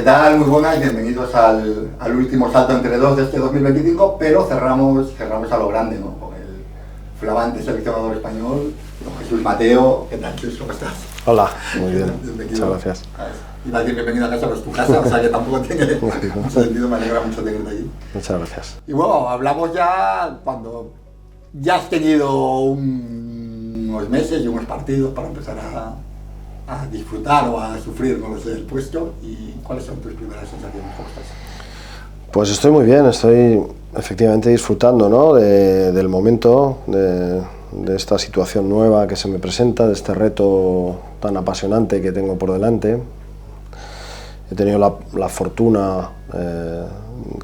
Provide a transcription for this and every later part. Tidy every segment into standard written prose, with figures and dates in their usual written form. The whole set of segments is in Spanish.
tal? Muy buenas, bienvenidos al último salto entre dos de este 2025, pero cerramos a lo grande, ¿no? Con el flamante seleccionador español, don Jesús Mateo. ¿Qué tal, Jesús? ¿Cómo estás? Hola, muy bien, muchas gracias. Iba a decir bienvenido a casa, pero es tu casa, o sea que tampoco tiene mucho sentido, me alegra mucho tenerte aquí. Muchas gracias. Y bueno, hablamos ya cuando ya has tenido unos meses y unos partidos para empezar a disfrutar o a sufrir con el puesto. ¿Y cuáles son tus primeras sensaciones? ¿Cómo estás? Pues estoy muy bien, estoy efectivamente disfrutando, ¿no? del momento, de esta situación nueva que se me presenta, de este reto tan apasionante que tengo por delante. He tenido la fortuna,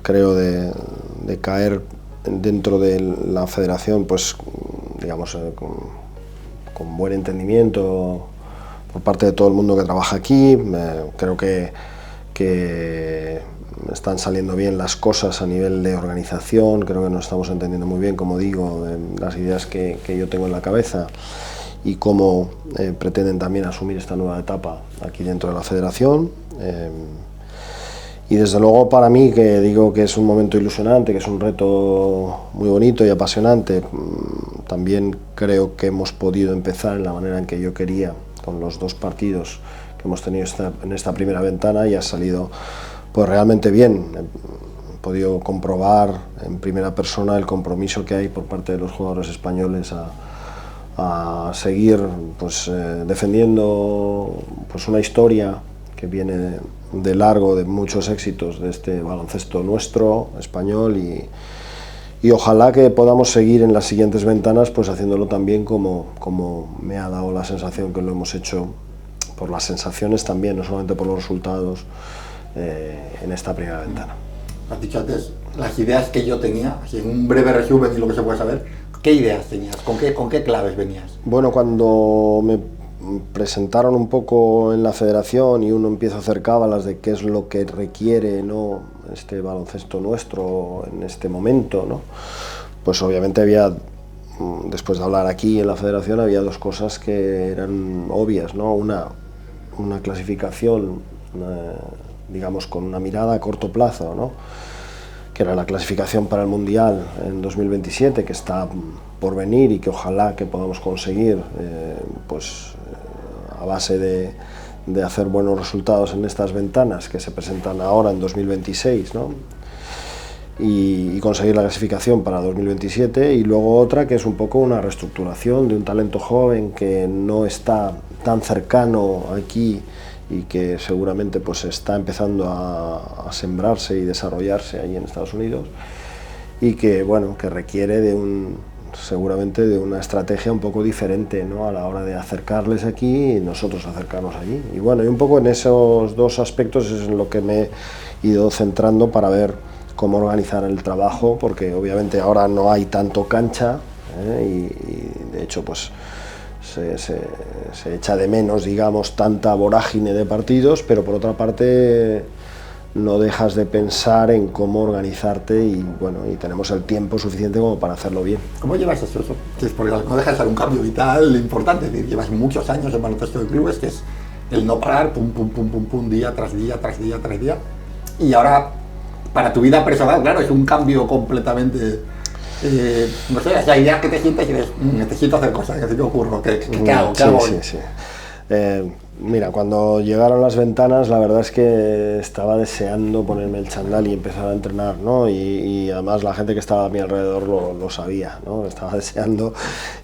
creo, de caer dentro de la federación, pues, digamos, con buen entendimiento por parte de todo el mundo que trabaja aquí. Creo que están saliendo bien las cosas a nivel de organización, creo que nos estamos entendiendo muy bien, como digo, las ideas que yo tengo en la cabeza y cómo pretenden también asumir esta nueva etapa aquí dentro de la federación. Y desde luego para mí, que digo que es un momento ilusionante, que es un reto muy bonito y apasionante, también creo que hemos podido empezar en la manera en que yo quería, con los dos partidos que hemos tenido en esta primera ventana, y ha salido pues realmente bien. He podido comprobar en primera persona el compromiso que hay por parte de los jugadores españoles a seguir pues, defendiendo pues, una historia que viene de largo, de muchos éxitos de este baloncesto nuestro, español, y ojalá que podamos seguir en las siguientes ventanas pues haciéndolo también como me ha dado la sensación que lo hemos hecho, por las sensaciones también, no solamente por los resultados, en esta primera ventana. Has dicho antes las ideas que yo tenía, así en un breve resumen y lo que se puede saber. ¿Qué ideas tenías? ¿Con qué claves venías? Bueno, cuando me presentaron un poco en la federación y uno empieza a hacer cábalas de qué es lo que requiere, ¿no?, este baloncesto nuestro en este momento, ¿no?, pues obviamente había, después de hablar aquí en la federación, había dos cosas que eran obvias, ¿no? Una clasificación, digamos, con una mirada a corto plazo, ¿no?, que era la clasificación para el Mundial en 2027, que está por venir y que ojalá que podamos conseguir, a base de hacer buenos resultados en estas ventanas que se presentan ahora en 2026, ¿no?, y conseguir la clasificación para 2027, y luego otra que es un poco una reestructuración de un talento joven que no está tan cercano aquí y que seguramente pues está empezando a sembrarse y desarrollarse allí en Estados Unidos, y que bueno, que requiere seguramente de una estrategia un poco diferente, ¿no?, a la hora de acercarles aquí y nosotros acercarnos allí. Y bueno, y un poco en esos dos aspectos es en lo que me he ido centrando para ver cómo organizar el trabajo, porque obviamente ahora no hay tanto cancha, y de hecho pues se echa de menos, digamos, tanta vorágine de partidos, pero por otra parte no dejas de pensar en cómo organizarte, y bueno, y tenemos el tiempo suficiente como para hacerlo bien. ¿Cómo llevas eso? Porque no deja de ser un cambio vital importante, llevas muchos años en baloncesto de clubes, que es el no parar, pum, pum, pum, pum, pum, día tras día, tras día, tras día, y ahora para tu vida personal, claro, es un cambio completamente, no sé, esa idea que te sientes y dices, necesito hacer cosas, ¿qué ocurre? ¿Qué hago? ¿Qué hago hoy? Sí. Mira, cuando llegaron las ventanas, la verdad es que estaba deseando ponerme el chándal y empezar a entrenar, ¿no? Y además la gente que estaba a mi alrededor lo sabía, ¿no? Estaba deseando,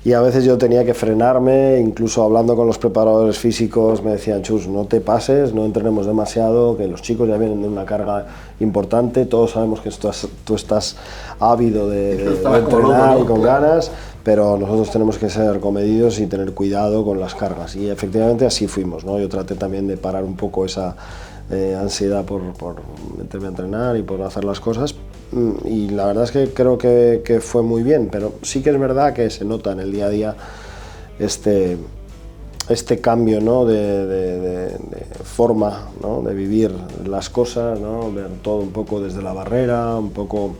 y a veces yo tenía que frenarme, incluso hablando con los preparadores físicos me decían: Chus, no te pases, no entrenemos demasiado, que los chicos ya vienen de una carga importante, todos sabemos que tú estás ávido de entrenar y con ganas, pero nosotros tenemos que ser comedidos y tener cuidado con las cargas, y efectivamente así fuimos, ¿no? Yo traté también de parar un poco esa ansiedad por meterme a entrenar y por hacer las cosas, y la verdad es que creo que fue muy bien, pero sí que es verdad que se nota en el día a día este cambio, ¿no?, de forma, ¿no?, de vivir las cosas, ¿no?, ver todo un poco desde la barrera, un poco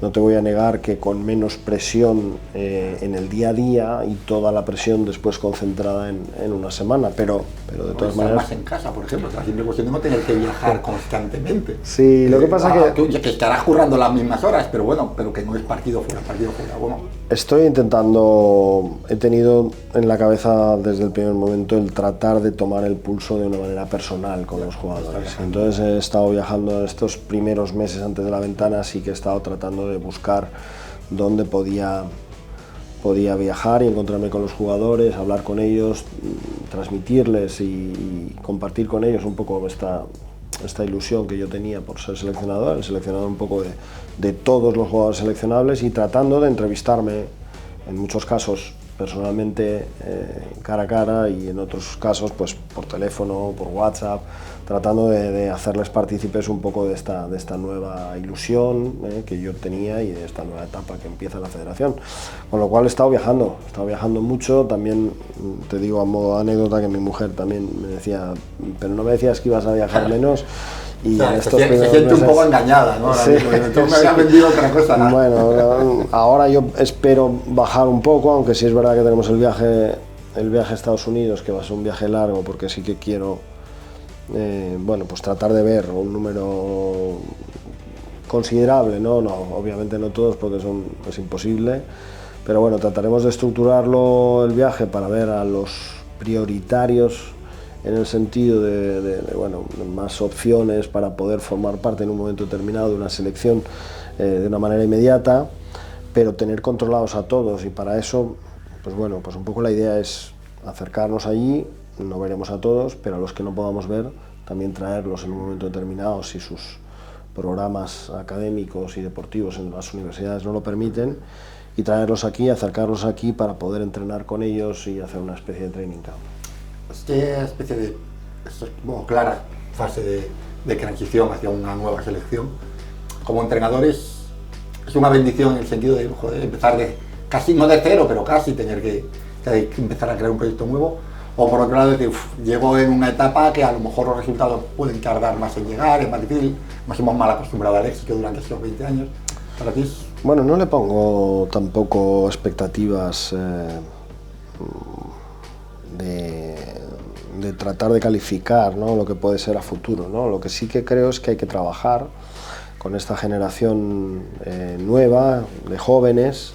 no te voy a negar que con menos presión en el día a día y toda la presión después concentrada en una semana, pero de todas maneras... más en casa, por ejemplo, la simple cuestión de no tener que viajar constantemente. Sí, lo que pasa que estarás currando las mismas horas, pero bueno, pero que no es partido fuera, bueno. Estoy intentando, he tenido en la cabeza desde el primer momento el tratar de tomar el pulso de una manera personal con los jugadores. Entonces he estado viajando estos primeros meses antes de la ventana, sí que he estado tratando de buscar dónde podía viajar y encontrarme con los jugadores, hablar con ellos, transmitirles y compartir con ellos un poco esta ilusión que yo tenía por ser seleccionador, el seleccionador un poco de todos los jugadores seleccionables, y tratando de entrevistarme, en muchos casos personalmente, cara a cara, y en otros casos pues por teléfono, por WhatsApp, tratando de hacerles partícipes un poco de esta nueva ilusión que yo tenía y de esta nueva etapa que empieza la federación. Con lo cual he estado viajando mucho. También te digo a modo de anécdota que mi mujer también me decía, pero no me decías que ibas a viajar menos. Y o sea, se siente un poco engañada, ¿no? Sí, tú me habías vendido otra cosa, ¿no? Bueno, ahora yo espero bajar un poco, aunque sí es verdad que tenemos el viaje a Estados Unidos, que va a ser un viaje largo, porque sí que quiero bueno, pues tratar de ver un número considerable, ¿no? Obviamente no todos, porque es imposible, pero bueno, trataremos de estructurarlo el viaje para ver a los prioritarios, en el sentido de más opciones para poder formar parte en un momento determinado de una selección de una manera inmediata, pero tener controlados a todos, y para eso, pues bueno, pues un poco la idea es acercarnos allí. No veremos a todos, pero a los que no podamos ver, también traerlos en un momento determinado, si sus programas académicos y deportivos en las universidades no lo permiten, y traerlos aquí, acercarlos aquí para poder entrenar con ellos y hacer una especie de training camp. Esta especie de clara fase de transición hacia una nueva selección, como entrenadores, es una bendición en el sentido de empezar casi no de cero, pero casi tener que empezar a crear un proyecto nuevo. O por otro lado, decir, llego en una etapa que a lo mejor los resultados pueden tardar más en llegar, es más difícil, nos hemos mal acostumbrado al éxito durante estos 20 años. ¿Para ti? Bueno, no le pongo tampoco expectativas de tratar de calificar, ¿no?, lo que puede ser a futuro, ¿no? Lo que sí que creo es que hay que trabajar con esta generación nueva de jóvenes.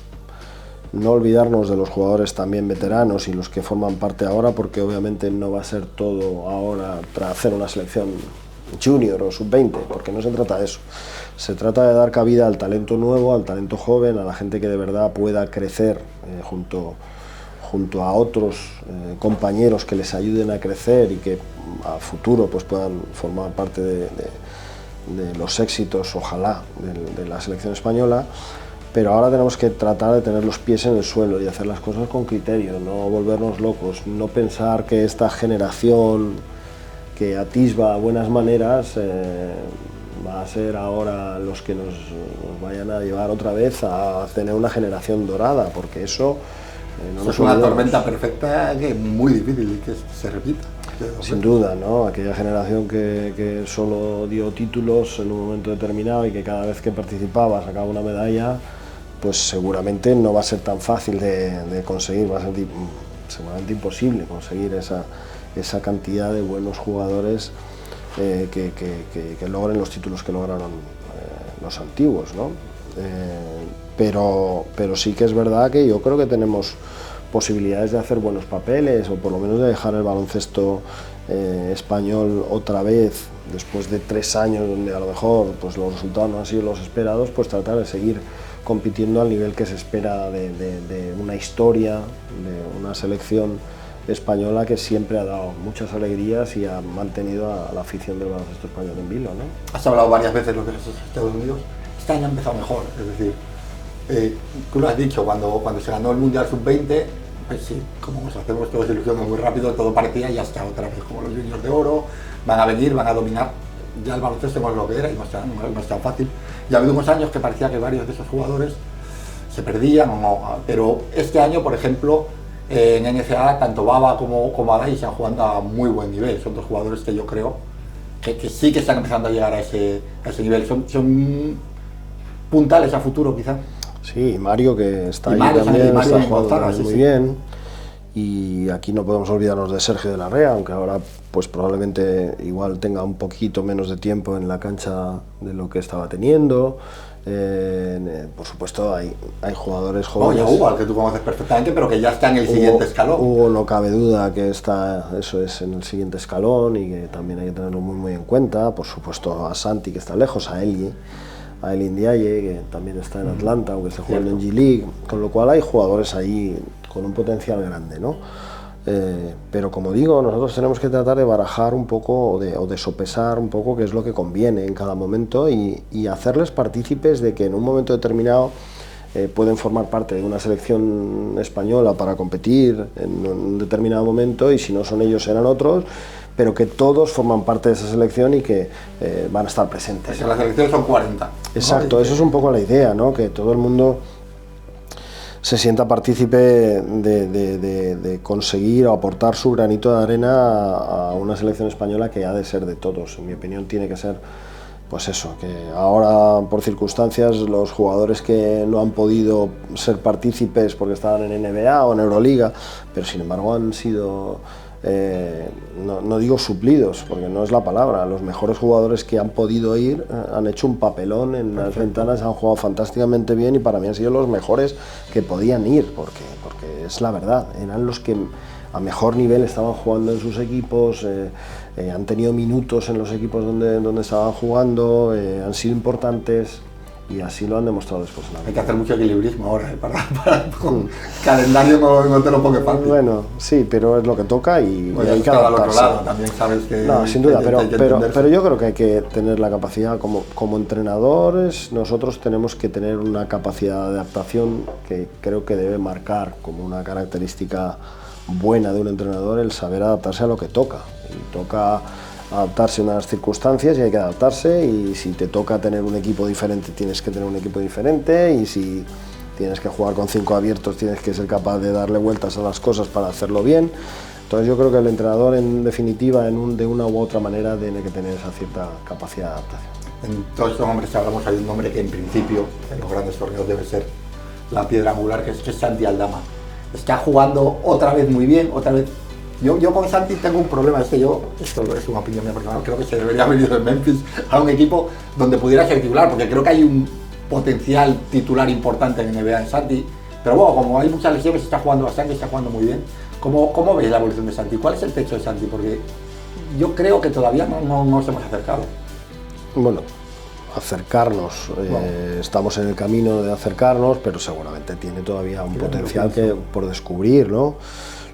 No olvidarnos de los jugadores también veteranos y los que forman parte ahora, porque obviamente no va a ser todo ahora para hacer una selección junior o sub-20, porque no se trata de eso. Se trata de dar cabida al talento nuevo, al talento joven, a la gente que de verdad pueda crecer junto a otros compañeros que les ayuden a crecer y que a futuro pues puedan formar parte de los éxitos, ojalá, de la selección española. Pero ahora tenemos que tratar de tener los pies en el suelo y hacer las cosas con criterio, no volvernos locos, no pensar que esta generación que atisba buenas maneras va a ser ahora los que nos vayan a llevar otra vez a tener una generación dorada, porque eso no es una tormenta perfecta que es muy difícil que se repita. Sin duda, ¿no? Aquella generación que solo dio títulos en un momento determinado y que cada vez que participaba sacaba una medalla, pues seguramente no va a ser tan fácil de conseguir, va a ser seguramente imposible conseguir esa cantidad de buenos jugadores que logren los títulos que lograron los antiguos, ¿no? Pero sí que es verdad que yo creo que tenemos posibilidades de hacer buenos papeles, o por lo menos de dejar el baloncesto español otra vez, después de 3 años donde a lo mejor pues los resultados no han sido los esperados, pues tratar de seguir compitiendo al nivel que se espera de una historia, de una selección española que siempre ha dado muchas alegrías y ha mantenido a la afición del baloncesto español en vilo, ¿no? Has hablado varias veces de lo que es Estados Unidos. Este año ha empezado mejor, es decir, tú lo has dicho, cuando se ganó el Mundial Sub-20, pues sí, como nos hacemos todos ilusiones muy rápido, todo parecía ya está otra vez como los juniors de oro, van a venir, van a dominar. Ya el baloncesto no es lo que era y no es tan fácil. Ya ha habido unos años que parecía que varios de esos jugadores se perdían o no, pero este año, por ejemplo, en NCAA, tanto Baba como Adai se han jugado a muy buen nivel. Son dos jugadores que yo creo que sí que están empezando a llegar a ese nivel. Son puntales a futuro quizá. Sí, Mario, que está ahí Mario, también, Mario está jugando Gonzaga, muy sí. bien. Y aquí no podemos olvidarnos de Sergio de la Rea, aunque ahora pues probablemente igual tenga un poquito menos de tiempo en la cancha de lo que estaba teniendo. Por supuesto hay jugadores jóvenes. No, ya Hugo, al que tú conoces perfectamente, pero que ya está en el siguiente escalón. Hugo no cabe duda que está, eso es, en el siguiente escalón y que también hay que tenerlo muy en cuenta. Por supuesto a Santi, que está lejos, a Eli Ndiaye, que también está en Atlanta, aunque esté jugando en G-League, con lo cual hay jugadores ahí con un potencial grande, ¿no? Pero como digo, nosotros tenemos que tratar de barajar un poco o de sopesar un poco qué es lo que conviene en cada momento y hacerles partícipes de que en un momento determinado pueden formar parte de una selección española para competir en un determinado momento, y si no son ellos serán otros, pero que todos forman parte de esa selección y que van a estar presentes. Es que la selección son 40. Exacto, ¿no? Eso es un poco la idea, ¿no? Que todo el mundo se sienta partícipe de conseguir o aportar su granito de arena a una selección española que ha de ser de todos. En mi opinión tiene que ser, pues eso, que ahora por circunstancias los jugadores que no han podido ser partícipes porque estaban en NBA o en Euroliga, pero sin embargo han sido, no digo suplidos, porque no es la palabra, los mejores jugadores que han podido ir han hecho un papelón en las ventanas, han jugado fantásticamente bien y para mí han sido los mejores que podían ir, porque es la verdad, eran los que a mejor nivel estaban jugando en sus equipos, han tenido minutos en los equipos donde estaban jugando, han sido importantes. Y así lo han demostrado después. Hay que hacer mucho equilibrismo ahora, para calendario no te lo pone fácil. Bueno, sí, pero es lo que toca y hay que adaptarse. Al otro lado, también sabes que... No, sin duda, pero yo creo que hay que tener la capacidad, como entrenadores, nosotros tenemos que tener una capacidad de adaptación que creo que debe marcar como una característica buena de un entrenador el saber adaptarse a lo que toca. Y toca adaptarse a unas circunstancias y hay que adaptarse, y si te toca tener un equipo diferente tienes que tener un equipo diferente, y si tienes que jugar con 5 abiertos tienes que ser capaz de darle vueltas a las cosas para hacerlo bien. Entonces yo creo que el entrenador en definitiva de una u otra manera tiene que tener esa cierta capacidad de adaptación. En todos estos nombres que hablamos hay un nombre que en principio en los grandes torneos debe ser la piedra angular, que es Santi Aldama. Está jugando otra vez muy bien, otra vez. Yo con Santi tengo un problema, esto es una opinión mía personal, creo que se debería haber ido de Memphis a un equipo donde pudiera ser titular, porque creo que hay un potencial titular importante en NBA en Santi, pero bueno, como hay muchas lesiones, está jugando bastante, está jugando muy bien. ¿Cómo ves la evolución de Santi? ¿Cuál es el techo de Santi? Porque yo creo que todavía no nos hemos acercado. Bueno, acercarnos, estamos en el camino de acercarnos, pero seguramente tiene todavía un potencial por descubrir, ¿no?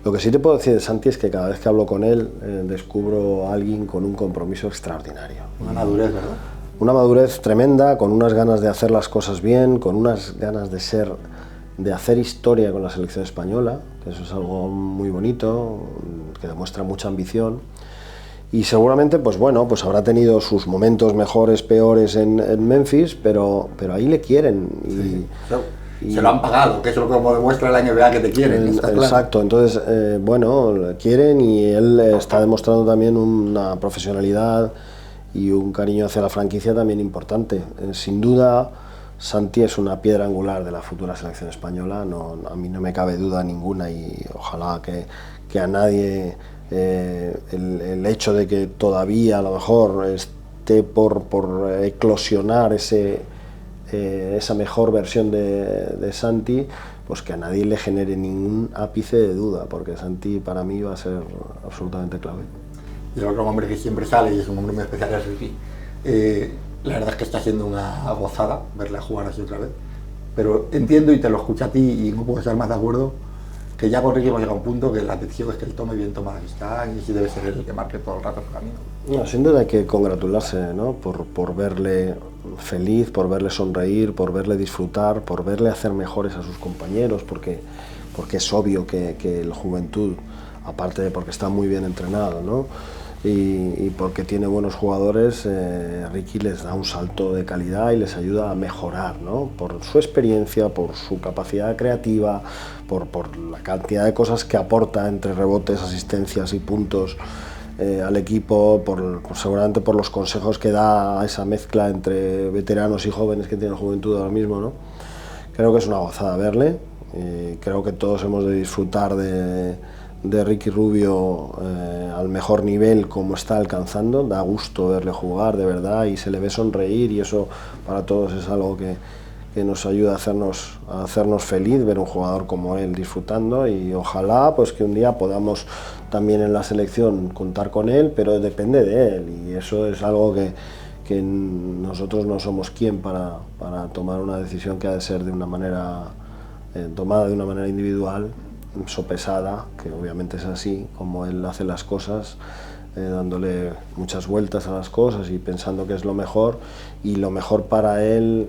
Lo que sí te puedo decir de Santi es que cada vez que hablo con él descubro a alguien con un compromiso extraordinario. Una madurez, ¿verdad? Una madurez tremenda, con unas ganas de hacer las cosas bien, con unas ganas de hacer historia con la selección española, que eso es algo muy bonito, que demuestra mucha ambición. Y seguramente, pues bueno, pues habrá tenido sus momentos mejores, peores en Memphis, pero ahí le quieren. Y se lo han pagado, que es lo que demuestra la NBA, que te quieren. Exacto, entonces, bueno, le quieren y él está demostrando también una profesionalidad y un cariño hacia la franquicia también importante. Sin duda, Santi es una piedra angular de la futura selección española, a mí no me cabe duda ninguna, y ojalá que a nadie el hecho de que todavía a lo mejor esté por eclosionar esa mejor versión de Santi, pues que a nadie le genere ningún ápice de duda, porque Santi para mí va a ser absolutamente clave. Y el otro hombre que siempre sale, y es un hombre muy especial, es Ricky. La verdad es que está siendo una gozada verle jugar así otra vez, pero entiendo, y te lo escucho a ti y no puedo estar más de acuerdo, que ya con Ricky hemos llegado a un punto que la atención es que él tome bien tomadas está, y sí debe ser él el que marque todo el rato su camino. No, sin duda hay que congratularse, ¿no? por verle feliz, por verle sonreír, por verle disfrutar, por verle hacer mejores a sus compañeros, porque es obvio que el Juventud, aparte de porque está muy bien entrenado, ¿no? y porque tiene buenos jugadores, Ricky les da un salto de calidad y les ayuda a mejorar, ¿no? Por su experiencia, por su capacidad creativa, por la cantidad de cosas que aporta entre rebotes, asistencias y puntos. al equipo, seguramente por los consejos que da a esa mezcla entre veteranos y jóvenes que tiene Juventud ahora mismo, ¿no? Creo que es una gozada verle, creo que todos hemos de disfrutar de Ricky Rubio al mejor nivel como está alcanzando. Da gusto verle jugar, de verdad, y se le ve sonreír, y eso para todos es algo que nos ayuda a hacernos feliz, ver un jugador como él disfrutando, y ojalá pues que un día podamos también en la selección contar con él, pero depende de él, y eso es algo que nosotros no somos quien para tomar una decisión que ha de ser de una manera tomada de una manera individual, sopesada, que obviamente es así como él hace las cosas, dándole muchas vueltas a las cosas y pensando que es lo mejor, y lo mejor para él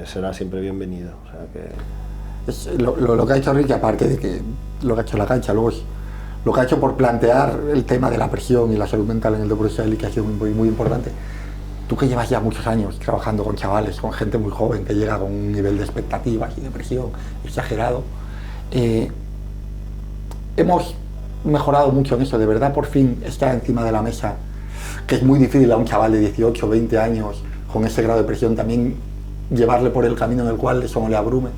será siempre bienvenido. O sea que... Es lo que ha hecho Ricky, aparte de que lo que ha hecho en la cancha, luego es lo que ha hecho por plantear el tema de la presión y la salud mental en el deporte israelí, que ha sido muy, muy importante. Tú que llevas ya muchos años trabajando con chavales, con gente muy joven que llega con un nivel de expectativas y de presión exagerado, hemos mejorado mucho en eso. De verdad, por fin está encima de la mesa, que es muy difícil a un chaval de 18 o 20 años con ese grado de presión también llevarle por el camino en el cual eso no le abrume.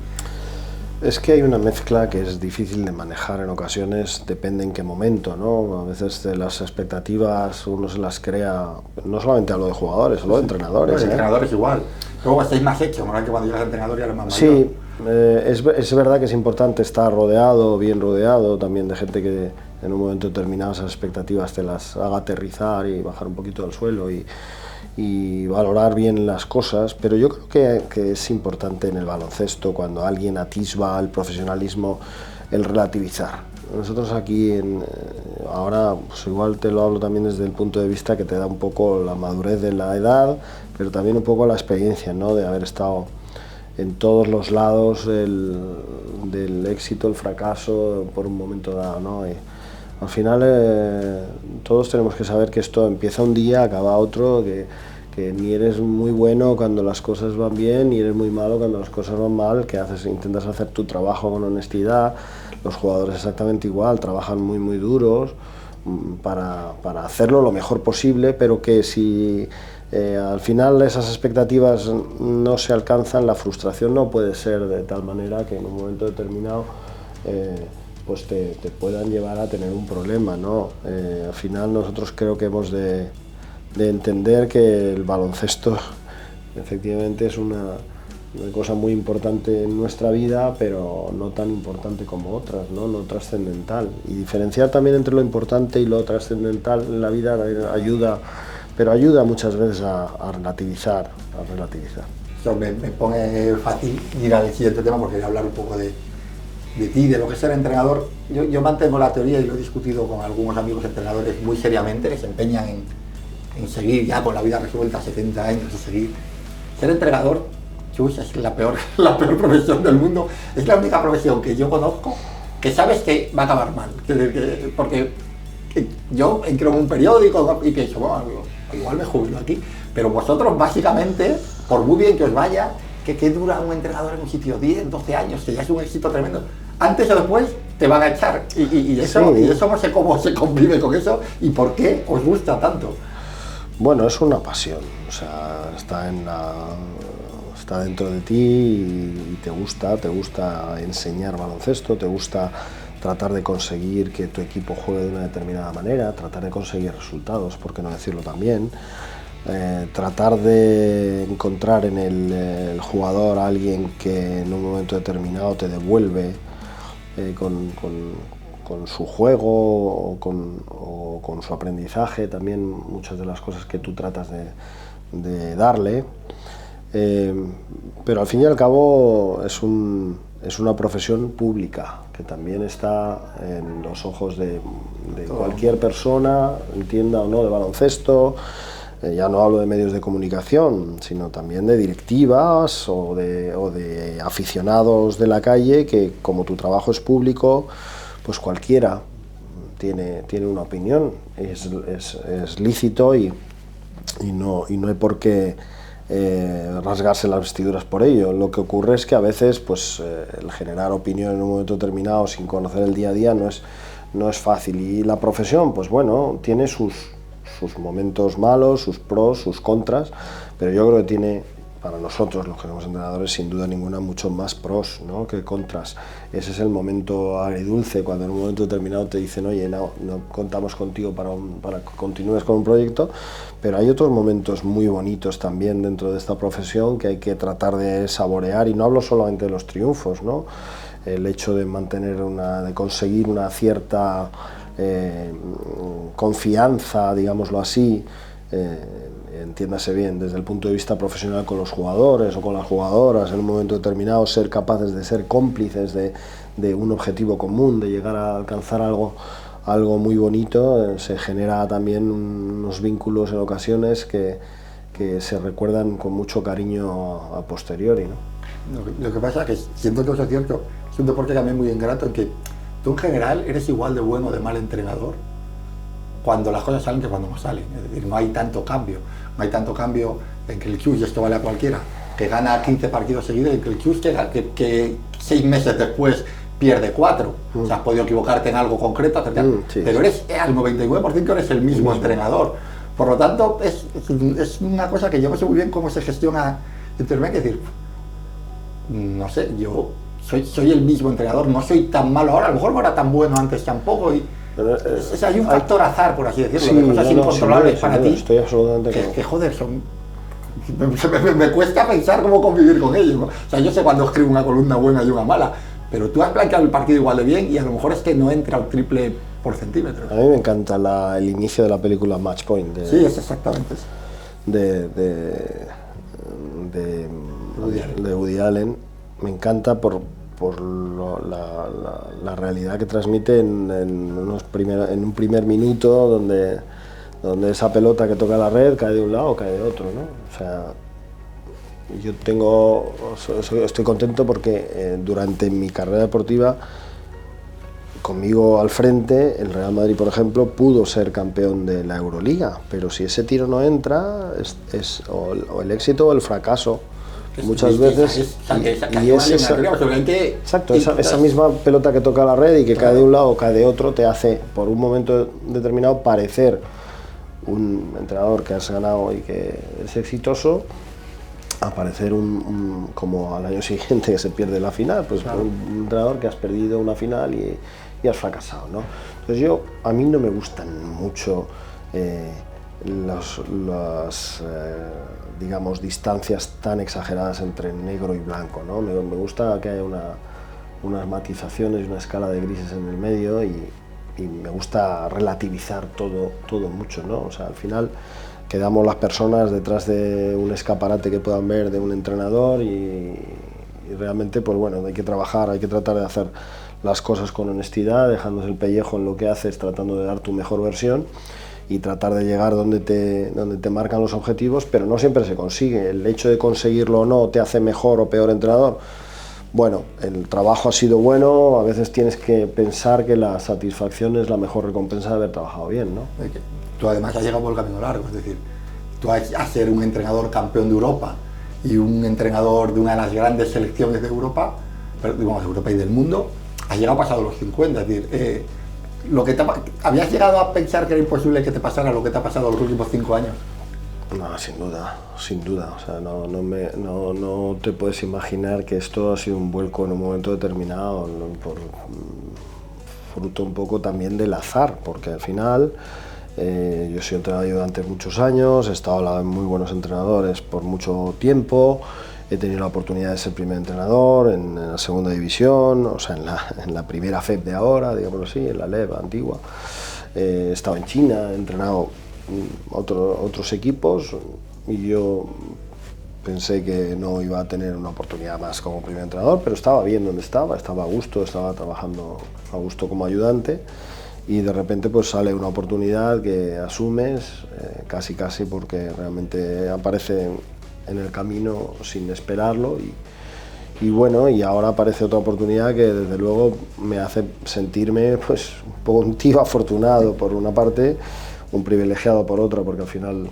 Es que hay una mezcla que es difícil de manejar en ocasiones, depende en qué momento, ¿no? A veces de las expectativas uno se las crea, no solamente hablo de jugadores, hablo de entrenadores. Los entrenadores igual. Luego estáis más hechos, ¿no? Que cuando llegas a entrenador ya eres más mayor. Sí, es verdad que es importante estar rodeado, bien rodeado, también de gente que en un momento determinado esas expectativas te las haga aterrizar y bajar un poquito al suelo y valorar bien las cosas, pero yo creo que es importante en el baloncesto, cuando alguien atisba el profesionalismo, el relativizar. Nosotros aquí, ahora pues igual te lo hablo también desde el punto de vista que te da un poco la madurez de la edad, pero también un poco la experiencia, ¿no? De haber estado en todos los lados del éxito, el fracaso, por un momento dado, ¿no? Y al final todos tenemos que saber que esto empieza un día, acaba otro, que ni eres muy bueno cuando las cosas van bien, ni eres muy malo cuando las cosas van mal, que intentas hacer tu trabajo con honestidad. Los jugadores exactamente igual, trabajan muy muy duros para hacerlo lo mejor posible, pero que si al final esas expectativas no se alcanzan, la frustración no puede ser de tal manera que en un momento determinado pues te puedan llevar a tener un problema, ¿no? Al final nosotros creo que hemos de entender que el baloncesto efectivamente es una cosa muy importante en nuestra vida, pero no tan importante como otras, ¿no? No trascendental. Y diferenciar también entre lo importante y lo trascendental en la vida ayuda, pero ayuda muchas veces a relativizar. Eso me pone fácil ir al siguiente tema, porque quería hablar un poco de ti, de lo que es ser entrenador. Yo mantengo la teoría, y lo he discutido con algunos amigos entrenadores muy seriamente, que se empeñan en seguir ya con la vida resuelta, 70 años, y seguir. Ser entrenador, chus, es la peor profesión del mundo. Es la única profesión que yo conozco que sabes que va a acabar mal. Porque yo entro en un periódico y pienso, bueno, igual me jubilo aquí, pero vosotros básicamente, por muy bien que os vaya, ¿qué dura un entrenador en un sitio? 10, 12 años, que ya es un éxito tremendo. Antes o después te van a echar, y eso no sé cómo se convive con eso y por qué os gusta tanto. Bueno, es una pasión, o sea, está dentro de ti y te gusta enseñar baloncesto, te gusta tratar de conseguir que tu equipo juegue de una determinada manera, tratar de conseguir resultados, por qué no decirlo también, tratar de encontrar en el jugador a alguien que en un momento determinado te devuelve con su juego o con su aprendizaje, también muchas de las cosas que tú tratas de darle, pero al fin y al cabo es una profesión pública que también está en los ojos de cualquier persona, entienda o no de baloncesto. Ya no hablo de medios de comunicación, sino también de directivas o de aficionados de la calle, que como tu trabajo es público, pues cualquiera tiene una opinión, es lícito y no hay por qué rasgarse las vestiduras por ello. Lo que ocurre es que a veces pues, el generar opinión en un momento determinado sin conocer el día a día no no es fácil. Y la profesión, pues bueno, tiene sus momentos malos, sus pros, sus contras, pero yo creo que tiene, para nosotros, los que somos entrenadores, sin duda ninguna, mucho más pros, ¿no?, que contras. Ese es el momento agridulce, cuando en un momento determinado te dicen, oye, no contamos contigo para que continúes con un proyecto, pero hay otros momentos muy bonitos también dentro de esta profesión que hay que tratar de saborear, y no hablo solamente de los triunfos, ¿no? El hecho de de conseguir una cierta confianza, digámoslo así, entiéndase bien, desde el punto de vista profesional con los jugadores o con las jugadoras, en un momento determinado ser capaces de ser cómplices de un objetivo común, de llegar a alcanzar algo muy bonito, se genera también unos vínculos en ocasiones que se recuerdan con mucho cariño a posteriori, ¿no? Lo que pasa es que siento que eso es cierto, es un deporte también muy ingrato en que tú en general eres igual de bueno o de mal entrenador cuando las cosas salen que cuando no salen. Es decir, no hay tanto cambio. No hay tanto cambio en que el Chus, y esto vale a cualquiera, que gana 15 partidos seguidos, y que el Chus que 6 meses después pierde 4. O sea, has podido equivocarte en algo concreto, sí, pero eres al 99% eres el mismo entrenador. Por lo tanto, es una cosa que yo no sé muy bien cómo se gestiona internamente. Es decir, no sé, yo soy el mismo entrenador, no soy tan malo ahora, a lo mejor no era tan bueno antes tampoco. Hay un factor azar, por así decirlo, sí, de cosas incontrolables para ti. Estoy absolutamente que joder, me cuesta pensar cómo convivir con ellos, ¿no? O sea, yo sé cuando escribo una columna buena y una mala, pero tú has planteado el partido igual de bien y a lo mejor es que no entra un triple por centímetro. A mí me encanta el inicio de la película Match Point. Sí, es exactamente eso. De Woody Allen. Me encanta por la realidad que transmite en un primer minuto, donde esa pelota que toca la red cae de un lado o cae de otro, ¿no? O sea, yo estoy contento porque durante mi carrera deportiva, conmigo al frente, el Real Madrid, por ejemplo, pudo ser campeón de la Euroliga, pero si ese tiro no entra, es o el éxito o el fracaso. Muchas veces, esa misma pelota que toca la red y que cae de un lado o cae de otro, te hace por un momento determinado parecer un entrenador que has ganado y que es exitoso, a parecer como al año siguiente que se pierde la final, pues claro, un entrenador que has perdido una final y has fracasado, ¿no? Entonces a mí no me gustan mucho las digamos, distancias tan exageradas entre negro y blanco, ¿no? Me gusta que haya unas matizaciones y una escala de grises en el medio, y me gusta relativizar todo mucho, ¿no? O sea, al final quedamos las personas detrás de un escaparate que puedan ver de un entrenador, y realmente, pues bueno, hay que trabajar, hay que tratar de hacer las cosas con honestidad, dejándose el pellejo en lo que haces, tratando de dar tu mejor versión y tratar de llegar donde te marcan los objetivos, pero no siempre se consigue. El hecho de conseguirlo o no te hace mejor o peor entrenador. Bueno, el trabajo ha sido bueno, a veces tienes que pensar que la satisfacción es la mejor recompensa de haber trabajado bien, ¿no? Tú además has llegado por el camino largo, es decir, tú a ser un entrenador campeón de Europa y un entrenador de una de las grandes selecciones de Europa, digamos, de Europa y del mundo, has llegado pasado los 50, es decir, ¿habías llegado a pensar que era imposible que te pasara lo que te ha pasado los últimos 5 años? No, sin duda. O sea, no te puedes imaginar que esto ha sido un vuelco en un momento determinado, por fruto un poco también del azar, porque al final yo he sido entrenador durante muchos años, he estado al lado de muy buenos entrenadores por mucho tiempo, he tenido la oportunidad de ser primer entrenador en la segunda división, o sea, en la primera FEP de ahora, digámoslo así, en la LEB antigua. He estado en China, he entrenado otros equipos, y yo pensé que no iba a tener una oportunidad más como primer entrenador, pero estaba bien donde estaba a gusto, estaba trabajando a gusto como ayudante, y de repente pues sale una oportunidad que asumes casi porque realmente aparece en el camino sin esperarlo, y bueno, y ahora aparece otra oportunidad que desde luego me hace sentirme pues un poco un tío afortunado por una parte, un privilegiado por otra, porque al final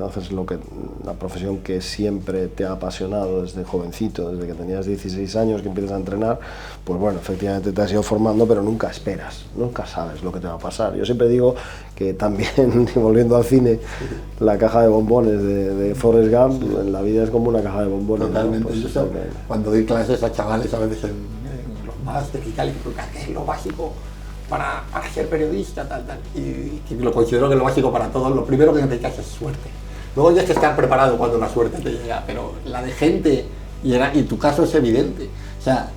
haces la profesión que siempre te ha apasionado desde jovencito, desde que tenías 16 años que empiezas a entrenar, pues bueno, efectivamente te has ido formando, pero nunca esperas, nunca sabes lo que te va a pasar. Yo siempre digo que también, volviendo al cine, la caja de bombones de Forrest Gump, en la vida es como una caja de bombones. Totalmente. ¿no? Pues, Yo cuando doy clases a chavales a veces en los másteres y tal, y digo, ¿qué es lo básico para ser periodista, tal? Y que lo considero que lo básico para todos, lo primero que necesitas es suerte. Luego tienes que estar preparado cuando la suerte te llega, pero la de gente, y tu caso es evidente. O sea,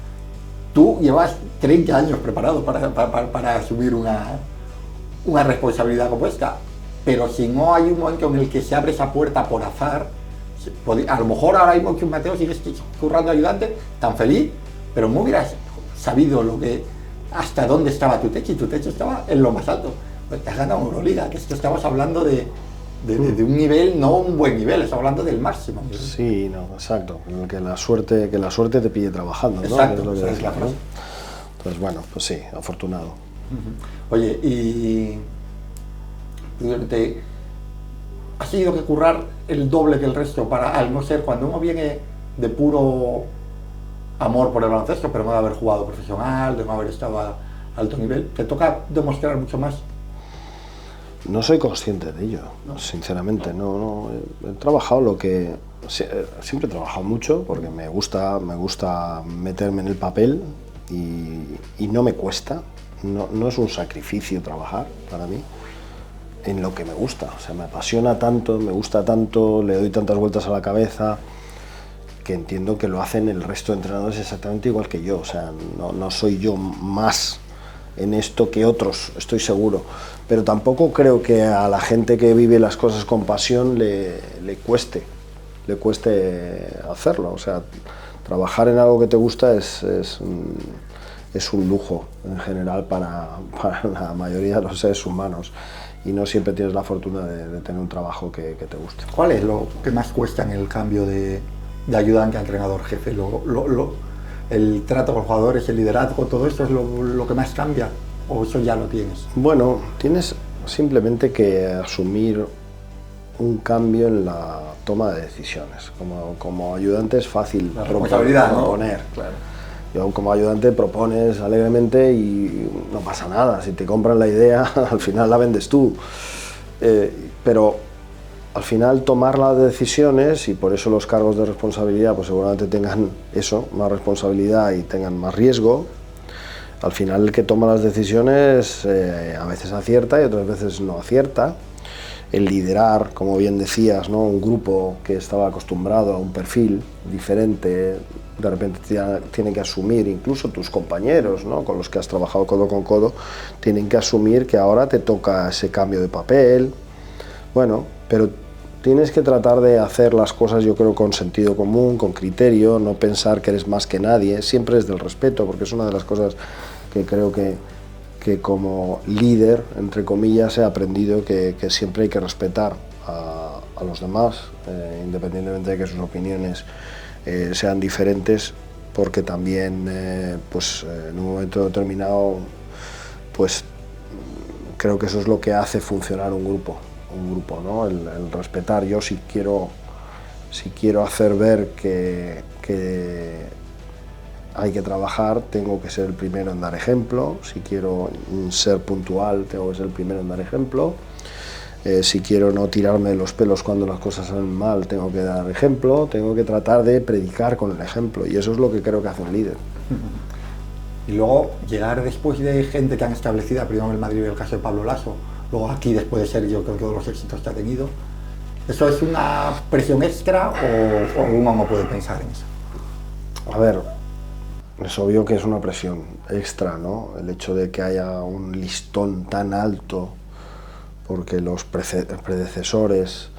tú llevas 30 años preparado para asumir una responsabilidad como esta, pero si no hay un momento en el que se abre esa puerta por azar, a lo mejor ahora mismo que un Mateo sigues currando ayudante, tan feliz, pero no hubieras sabido hasta dónde estaba tu techo, y tu techo estaba en lo más alto. Pues te has ganado Euroliga, que esto estamos hablando de un nivel, no un buen nivel, estamos hablando del máximo. Sí, no, exacto, que la suerte te pille trabajando, ¿no? Exacto, es lo que esa es decís, la frase. ¿no? Entonces, bueno, pues sí, afortunado. Oye, y has tenido que currar el doble que el resto al no ser, cuando uno viene de puro amor por el baloncesto, pero no de haber jugado profesional, de no haber estado a alto nivel, te toca demostrar mucho más. No soy consciente de ello, ¿no? Sinceramente, no, he trabajado siempre he trabajado mucho porque me gusta meterme en el papel y no me cuesta, no es un sacrificio trabajar para mí en lo que me gusta, o sea, me apasiona tanto, me gusta tanto, le doy tantas vueltas a la cabeza que entiendo que lo hacen el resto de entrenadores exactamente igual que yo, o sea, no soy yo más en esto que otros, estoy seguro, pero tampoco creo que a la gente que vive las cosas con pasión le cueste hacerlo, o sea, trabajar en algo que te gusta es un lujo en general para la mayoría de los seres humanos y no siempre tienes la fortuna de tener un trabajo que te guste. ¿Cuál es lo que más cuesta en el cambio de ayudante a entrenador jefe? ¿El trato con los jugadores, el liderazgo, todo esto es lo que más cambia? ¿O eso ya lo tienes? Bueno, tienes simplemente que asumir un cambio en la toma de decisiones. Como ayudante es fácil responsabilidad, proponer. ¿no? Claro. Yo como ayudante propones alegremente y no pasa nada. Si te compran la idea, al final la vendes tú. Pero al final tomar las decisiones, y por eso los cargos de responsabilidad pues seguramente tengan eso, más responsabilidad y tengan más riesgo. Al final el que toma las decisiones a veces acierta y otras veces no acierta. El liderar, como bien decías, ¿no? Un grupo que estaba acostumbrado a un perfil diferente, de repente tiene que asumir, incluso tus compañeros, ¿no? Con los que has trabajado codo con codo, tienen que asumir que ahora te toca ese cambio de papel. Bueno, pero tienes que tratar de hacer las cosas, yo creo, con sentido común, con criterio, no pensar que eres más que nadie, siempre es del respeto, porque es una de las cosas que creo que como líder, entre comillas, he aprendido que siempre hay que respetar a los demás, independientemente de que sus opiniones sean diferentes, porque también pues, en un momento determinado pues, creo que eso es lo que hace funcionar un grupo, ¿no? El respetar. Yo si quiero hacer ver que hay que trabajar, tengo que ser el primero en dar ejemplo. Si quiero ser puntual, tengo que ser el primero en dar ejemplo. Si quiero no tirarme de los pelos cuando las cosas salen mal, tengo que dar ejemplo. Tengo que tratar de predicar con el ejemplo, y eso es lo que creo que hace un líder. Y luego llegar después de gente tan establecida, primero en el Madrid, el caso de Pablo Lasso, luego aquí después de ser, yo creo que todos los éxitos que ha tenido, ¿eso es una presión extra o uno no puede pensar en eso? A ver, es obvio que es una presión extra, ¿no? El hecho de que haya un listón tan alto porque los predecesores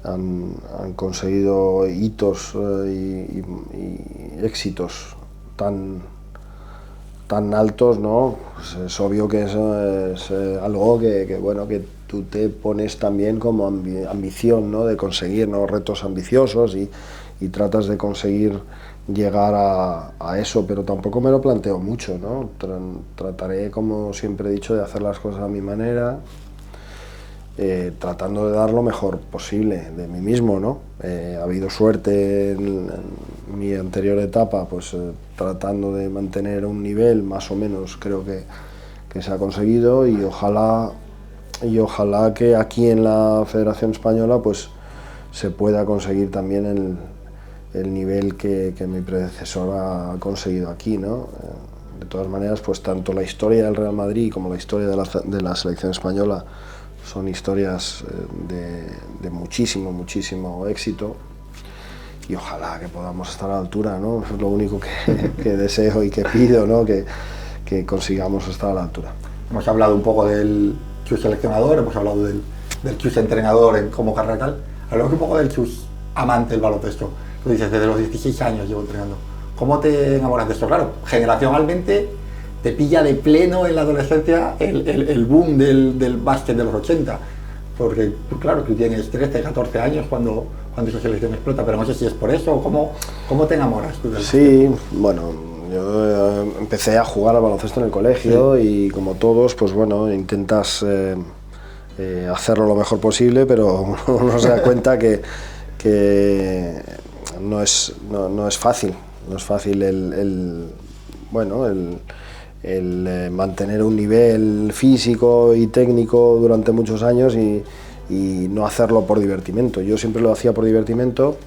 han conseguido hitos y éxitos tan altos, ¿no? Pues es obvio que eso es algo que bueno, que tú te pones también como ambición, ¿no? De conseguir, ¿no? Retos ambiciosos y tratas de conseguir llegar a eso, pero tampoco me lo planteo mucho, ¿no? Trataré, como siempre he dicho, de hacer las cosas a mi manera tratando de dar lo mejor posible de mí mismo, ¿no? Ha habido suerte en mi anterior etapa, pues tratando de mantener un nivel más o menos, creo que se ha conseguido, y ojalá que aquí en la Federación Española pues se pueda conseguir también el nivel que mi predecesor ha conseguido aquí, ¿no? De todas maneras, pues tanto la historia del Real Madrid como la historia de la selección española son historias de muchísimo éxito, y ojalá que podamos estar a la altura, ¿no? Es lo único que deseo y que pido, ¿no? Que consigamos estar a la altura. Hemos hablado un poco del Chus seleccionador, hemos hablado del Chus entrenador como carrera tal. Hablamos un poco del Chus amante del baloncesto. Tú dices, desde los 16 años llevo entrenando. ¿Cómo te enamoras de esto? Claro, generacionalmente te pilla de pleno en la adolescencia el boom del básquet de los 80. Porque, claro, tú tienes 13, 14 años cuando esa selección explota, pero no sé si es por eso o cómo te enamoras tú del básquet. Sí, bueno, yo empecé a jugar al baloncesto en el colegio, sí. Y como todos, pues bueno, intentas hacerlo lo mejor posible, pero uno se da cuenta que no es fácil. No es fácil el mantener un nivel físico y técnico durante muchos años y no hacerlo por divertimento. Yo siempre lo hacía por divertimento,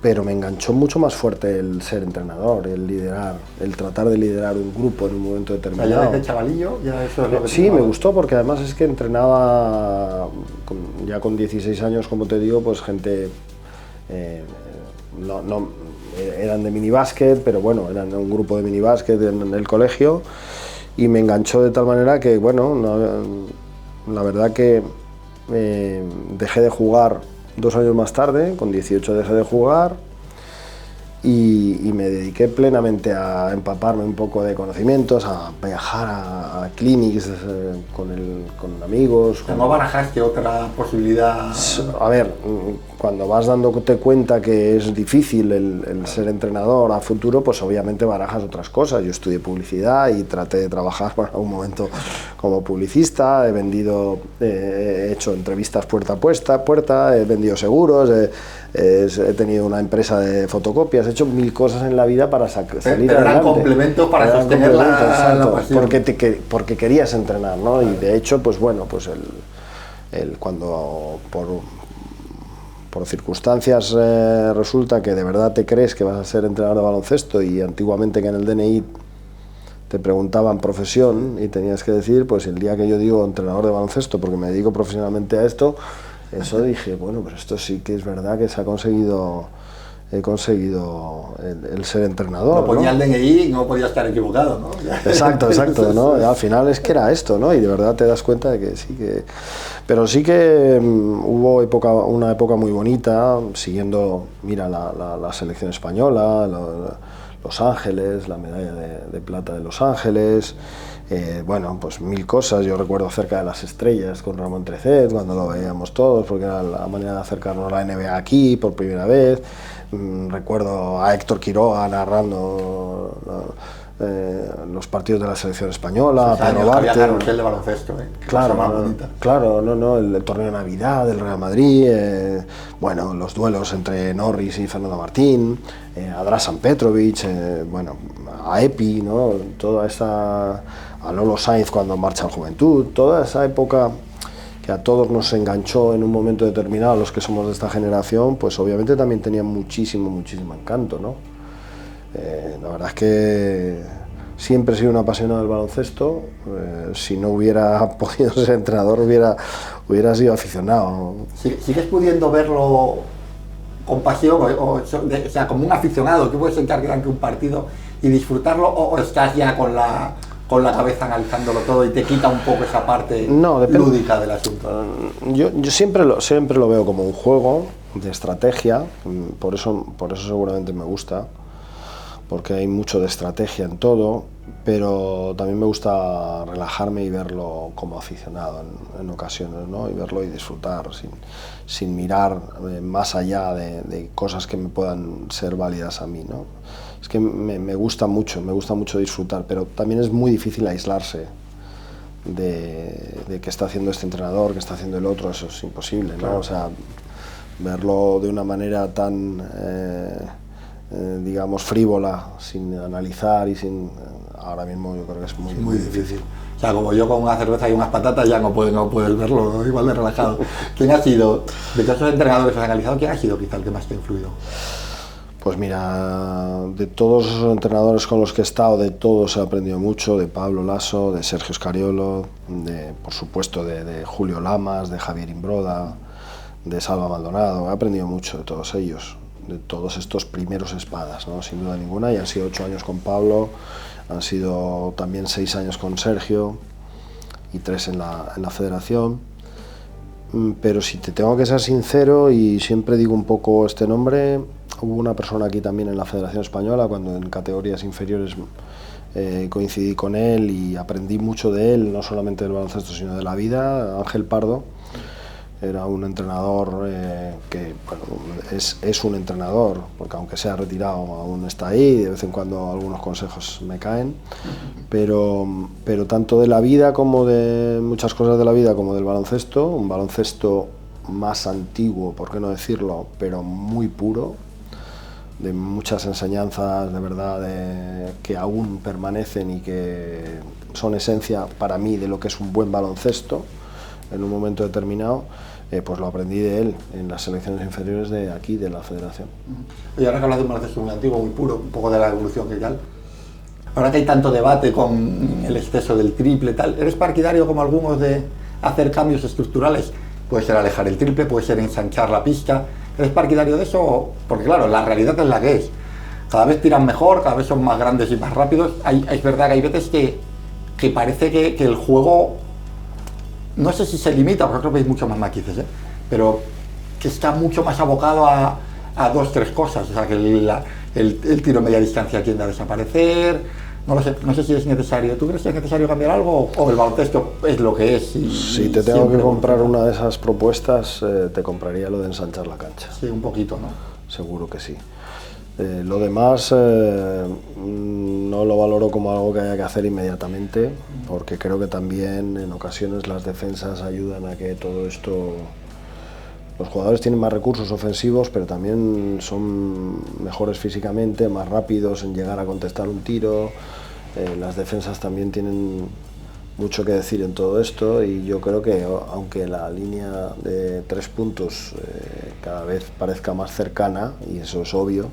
pero me enganchó mucho más fuerte el ser entrenador, el liderar, el tratar de liderar un grupo en un momento determinado. ¿Ya desde chavalillo? ¿Ya eso es lo que sí, me gustó, porque además es que entrenaba ya con 16 años, como te digo, pues gente no eran de minibásquet, pero bueno, eran un grupo de minibásquet en el colegio, y me enganchó de tal manera que, bueno, la verdad que dejé de jugar 2 años más tarde, con 18 dejé de jugar, y me dediqué plenamente a empaparme un poco de conocimientos, a viajar a clinics con amigos. ¿No barajaste otra posibilidad? A ver, cuando vas dándote cuenta que es difícil el ser entrenador a futuro, pues obviamente barajas otras cosas. Yo estudié publicidad y traté de trabajar por algún momento como publicista, he hecho entrevistas puerta a puerta, he vendido seguros, he tenido una empresa de fotocopias, he hecho 1000 cosas en la vida para salir adelante. Pero eran complementos para sostener la pasión. Porque querías entrenar, ¿no? Vale. Y de hecho, pues bueno, pues cuando por circunstancias resulta que de verdad te crees que vas a ser entrenador de baloncesto, y antiguamente que en el DNI te preguntaban profesión y tenías que decir, pues el día que yo digo entrenador de baloncesto porque me dedico profesionalmente a esto, eso dije, bueno, pero esto sí que es verdad que he conseguido el ser entrenador. Lo ponía, ¿no? El DNI y no podía estar equivocado, ¿no? Exacto, ¿no? Y al final es que era esto, ¿no? Y de verdad te das cuenta de que sí que... Pero sí que hubo una época muy bonita, siguiendo, mira, la selección española, Los Ángeles, la medalla de plata de Los Ángeles, bueno, pues 1000 cosas. Yo recuerdo Cerca de las Estrellas con Ramón Trecet, cuando lo veíamos todos, porque era la manera de acercarnos a la NBA aquí por primera vez. Recuerdo a Héctor Quiroga narrando los partidos de la selección española, Pedro Barte. Había de baloncesto, Claro, el torneo de Navidad del Real Madrid, bueno, los duelos entre Norris y Fernando Martín, a Dražen Petrovic, bueno, a Epi, ¿no? Toda esa, a Lolo Sainz cuando marcha al Juventud, toda esa época que a todos nos enganchó en un momento determinado, los que somos de esta generación, pues obviamente también tenía muchísimo encanto, ¿no? La verdad es que siempre he sido un apasionado del baloncesto. Si no hubiera podido ser entrenador, hubiera sido aficionado. ¿Sigues pudiendo verlo con pasión, o sea, como un aficionado que puedes encargar ante un partido y disfrutarlo, o estás ya con la cabeza analizándolo todo y te quita un poco esa parte lúdica del asunto? Yo siempre lo veo como un juego de estrategia, por eso seguramente me gusta, porque hay mucho de estrategia en todo, pero también me gusta relajarme y verlo como aficionado en ocasiones, ¿no? Y verlo y disfrutar sin mirar más allá de cosas que me puedan ser válidas a mí, ¿no? Es que me gusta mucho disfrutar, pero también es muy difícil aislarse de qué está haciendo este entrenador, qué está haciendo el otro, eso es imposible, ¿no? Claro. O sea, verlo de una manera tan, digamos, frívola, sin analizar y sin... ahora mismo yo creo que es muy difícil. O sea, como yo con una cerveza y unas patatas ya no puedes verlo, ¿no? Igual de relajado. ¿Quién ha sido, de todos esos entrenadores que has analizado, quién ha sido quizá el que más te ha influido? Pues mira, de todos esos entrenadores con los que he estado, de todos he aprendido mucho, de Pablo Lasso, de Sergio Scariolo, por supuesto de Julio Lamas, de Javier Imbroda, de Salva Maldonado. He aprendido mucho de todos ellos, de todos estos primeros espadas, ¿no? Sin duda ninguna, y han sido 8 años con Pablo, han sido también 6 años con Sergio y 3 en la federación. Pero si te tengo que ser sincero, y siempre digo un poco este nombre, hubo una persona aquí también en la Federación Española, cuando en categorías inferiores coincidí con él y aprendí mucho de él, no solamente del baloncesto sino de la vida. Ángel Pardo era un entrenador que, bueno, es un entrenador, porque aunque sea retirado aún está ahí, de vez en cuando algunos consejos me caen, pero tanto de la vida como de muchas cosas de la vida como del baloncesto, un baloncesto más antiguo, por qué no decirlo, pero muy puro, de muchas enseñanzas de verdad que aún permanecen y que son esencia para mí de lo que es un buen baloncesto en un momento determinado. Pues lo aprendí de él en las selecciones inferiores de aquí, de la federación. Y ahora que hablas de un baloncesto muy antiguo, muy puro, un poco de la evolución que tal, ahora que hay tanto debate con el exceso del triple, tal, ¿eres partidario como algunos de hacer cambios estructurales? Puede ser alejar el triple, puede ser ensanchar la pista. ¿Eres partidario de eso? Porque claro, la realidad es la que es. Cada vez tiran mejor, cada vez son más grandes y más rápidos. Es verdad que hay veces que parece que el juego, no sé si se limita, vosotros veis mucho más matices, pero que está mucho más abocado a 2-3 cosas. O sea, que el tiro media distancia tiende a desaparecer. No lo sé, no sé si es necesario. ¿Tú crees que es necesario cambiar algo o el baloncesto es lo que es? Si te tengo que comprar una de esas propuestas, te compraría lo de ensanchar la cancha. Sí, un poquito, ¿no? Seguro que sí. Lo demás no lo valoro como algo que haya que hacer inmediatamente, porque creo que también en ocasiones las defensas ayudan a que todo esto... Los jugadores tienen más recursos ofensivos, pero también son mejores físicamente, más rápidos en llegar a contestar un tiro. Las defensas también tienen mucho que decir en todo esto, y yo creo que aunque la línea de 3 puntos cada vez parezca más cercana, y eso es obvio,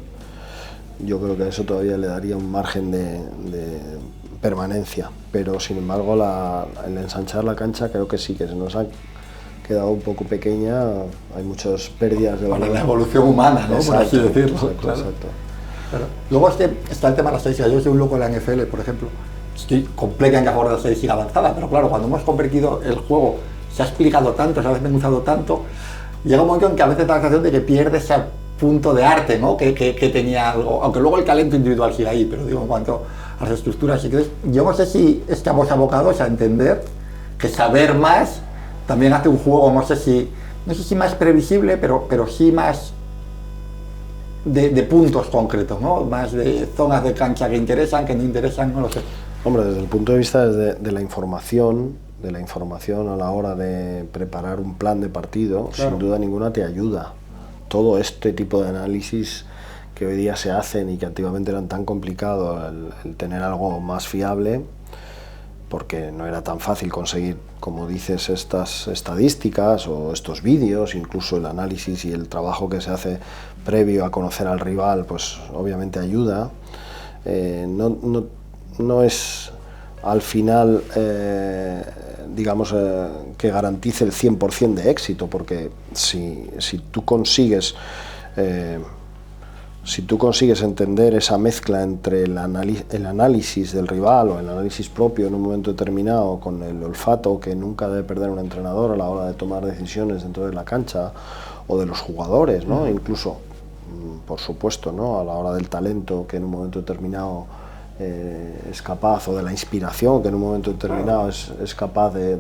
yo creo que a eso todavía le daría un margen de permanencia. Pero sin embargo el ensanchar la cancha creo que sí, que se nos ha quedado un poco pequeña, hay muchas pérdidas de valor. La evolución humana, ¿no? Exacto, por así decirlo. Exacto, claro. Exacto. Claro. Luego está el tema de la estadística. Yo soy un loco de la NFL, por ejemplo. Estoy completamente a favor de la estadística avanzada, pero claro, cuando hemos convertido el juego, se ha explicado tanto, se ha desmenuzado tanto, llega un momento en que a veces da la sensación de que pierde ese punto de arte, ¿no? que tenía algo, aunque luego el talento individual sigue ahí, pero digo, en cuanto a las estructuras, yo no sé si estamos abocados a entender que saber más también hace un juego, no sé si más previsible, pero sí más de puntos concretos, ¿no? Más de zonas de cancha que interesan, que no interesan, no lo sé. Hombre, desde el punto de vista de la información a la hora de preparar un plan de partido, claro, sin duda ninguna te ayuda. Todo este tipo de análisis que hoy día se hacen y que antiguamente eran tan complicados, el tener algo más fiable, porque no era tan fácil conseguir, como dices, estas estadísticas o estos vídeos, incluso el análisis y el trabajo que se hace previo a conocer al rival, pues obviamente ayuda. No es al final, digamos, que garantice el 100% de éxito, porque si tú consigues entender esa mezcla entre el análisis del rival o el análisis propio en un momento determinado con el olfato que nunca debe perder un entrenador a la hora de tomar decisiones dentro de la cancha o de los jugadores, ¿no? Incluso, por supuesto, ¿no? A la hora del talento que en un momento determinado es capaz, o de la inspiración que en un momento determinado es capaz de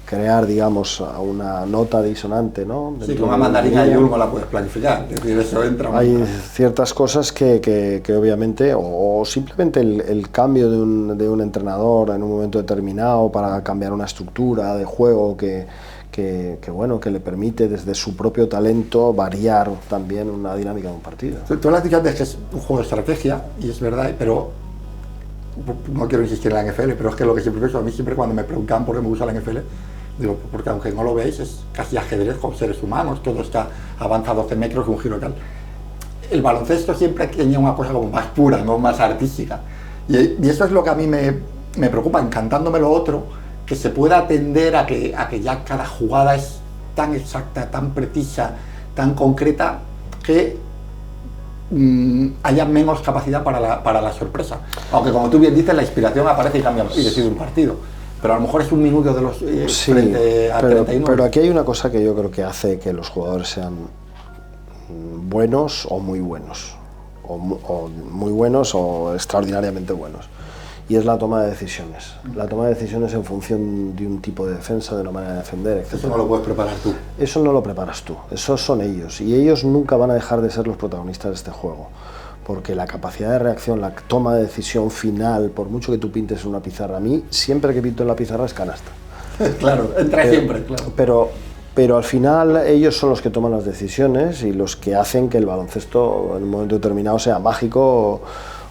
crear, digamos, una nota disonante, ¿no? Sí, con una mandarina y no la puedes planificar, es decir, eso entra. Hay ciertas cosas que obviamente, o simplemente el cambio de un entrenador en un momento determinado para cambiar una estructura de juego bueno, que le permite desde su propio talento variar también una dinámica de un partido. Tú lo has dicho antes que es un juego de estrategia, y es verdad, pero no quiero insistir en la NFL, pero es que lo que siempre pienso, a mí siempre cuando me preguntan por qué me gusta la NFL, digo, porque aunque no lo veáis, es casi ajedrez con seres humanos, todo está avanza 12 metros, un giro tal. El baloncesto siempre tenía una cosa como más pura, no más artística. Y eso es lo que a mí me preocupa, encantándome lo otro, que se pueda atender a que ya cada jugada es tan exacta, tan precisa, tan concreta, que haya menos capacidad para la sorpresa. Aunque, como tú bien dices, la inspiración aparece y cambia y decide un partido. Pero a lo mejor es un minuto de los sí, frente a 39. Pero aquí hay una cosa que yo creo que hace que los jugadores sean buenos o muy buenos, o muy buenos o extraordinariamente buenos. Y es la toma de decisiones. La toma de decisiones en función de un tipo de defensa, de una manera de defender, etc. Eso no lo puedes preparar tú. Eso no lo preparas tú, esos son ellos. Y ellos nunca van a dejar de ser los protagonistas de este juego. Porque la capacidad de reacción, la toma de decisión final, por mucho que tú pintes en una pizarra, a mí, siempre que pinto en la pizarra es canasta. Claro, entra siempre, claro. Pero al final ellos son los que toman las decisiones y los que hacen que el baloncesto en un momento determinado sea mágico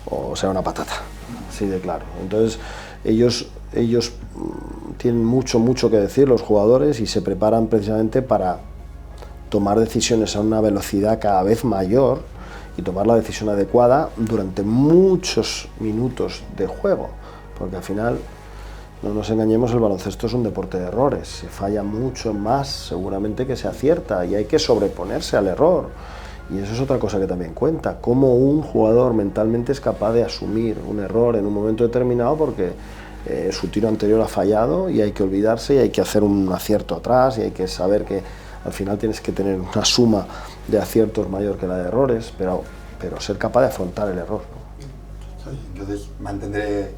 o sea una patata. Sí, de claro. Entonces ellos tienen mucho que decir, los jugadores, y se preparan precisamente para tomar decisiones a una velocidad cada vez mayor y tomar la decisión adecuada durante muchos minutos de juego, porque al final, no nos engañemos, el baloncesto es un deporte de errores, se falla mucho más seguramente que se acierta y hay que sobreponerse al error. Y eso es otra cosa que también cuenta, cómo un jugador mentalmente es capaz de asumir un error en un momento determinado porque su tiro anterior ha fallado y hay que olvidarse y hay que hacer un acierto atrás y hay que saber que al final tienes que tener una suma de aciertos mayor que la de errores, pero ser capaz de afrontar el error, ¿no? Entonces mantendré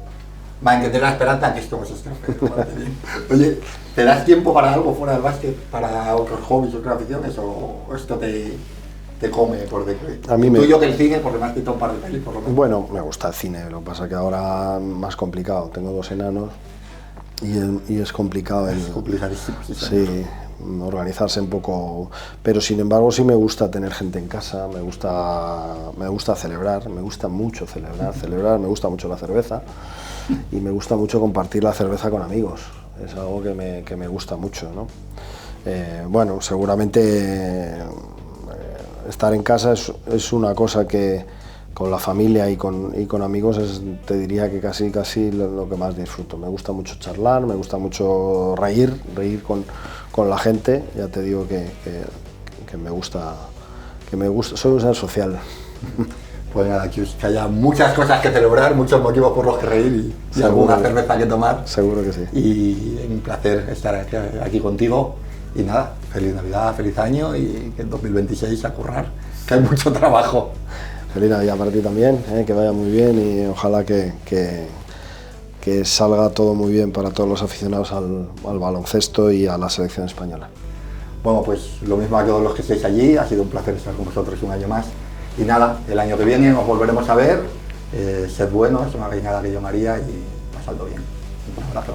la esperanza que esto no se escape. Oye, ¿te das tiempo para algo fuera del básquet, para otros hobbies, otras aficiones, o esto te come por decreto? A mí tú y yo que el cine, porque me has quitado un par de pelis por lo menos. Bueno, me gusta el cine, lo que pasa que ahora más complicado, tengo 2 enanos y es complicado. Es complicadísimo, sí, organizarse un poco, pero sin embargo sí me gusta tener gente en casa, me gusta celebrar, me gusta mucho celebrar, me gusta mucho la cerveza y me gusta mucho compartir la cerveza con amigos, es algo que me gusta mucho, ¿no? Bueno, seguramente estar en casa es una cosa que con la familia y con amigos te diría que casi lo que más disfruto. Me gusta mucho charlar, me gusta mucho reír con la gente. Ya te digo que me gusta, soy un ser social. Pues nada, que haya muchas cosas que celebrar, muchos motivos por los que reír y alguna cerveza que tomar. Seguro que sí. Y un placer estar aquí contigo. Y nada, feliz Navidad, feliz año y que en 2026 a currar, que hay mucho trabajo. Feliz Navidad para ti también, que vaya muy bien y ojalá que salga todo muy bien para todos los aficionados al baloncesto y a la selección española. Bueno, pues lo mismo a todos los que estéis allí, ha sido un placer estar con vosotros un año más. Y nada, el año que viene nos volveremos a ver, sed buenos, es una reinada que yo me haría y pasadlo bien. Un abrazo.